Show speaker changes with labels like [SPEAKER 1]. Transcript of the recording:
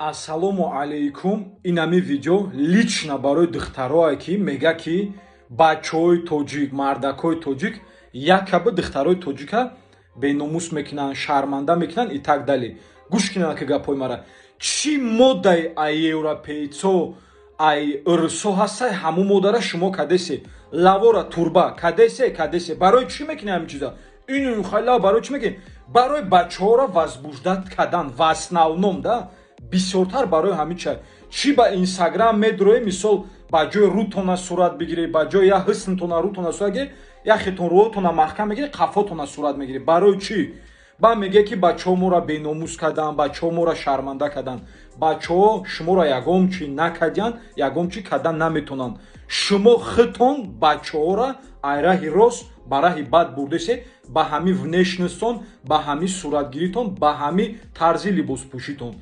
[SPEAKER 1] Ассалому алейкум. Инами видео лично барои духтароае ки мега ки бачаҳои тоҷик, мардакҳои тоҷик якаби духтарои тоҷика беномус мекунанд, шарманда мекунанд и так дали. Гӯш кунанд ки гапои мара. Чӣ моддаи ай европейцо, ай ирсо ҳастай ҳамун моддара шумо кадеси? Лавора турба кадесе. Барои чӣ мекунӣ ҳамин чиза? Ин хайла барои чӣ мекунӣ? Барои бачаҳоро возбуждат кардан, васнавном да? Бисёртар барои ҳамин чӣ ба Инстаграм медурӯе, мисол ба ҷои рӯтона сурат бигирӣ, ба ҷои я ҳиснтона рӯтона сурат гирӣ, яхетон рӯтона маҳкам мегирӣ, қафотона сурат мегирӣ. Барои чӣ? Ба меге ки бачаҳо моро беномус карданд, бачаҳо моро шарманда карданд. Бачаҳо шуморо ягон чӣ накарданд, ягон чӣ кардан наметавонанд. Шумо худтон бачаҳоро аз раҳи рост ба раҳи бад бурдесед, ба ҳамин внешностон, ба ҳамин суратгиритон, ба ҳамин тарзи либоспӯшитон.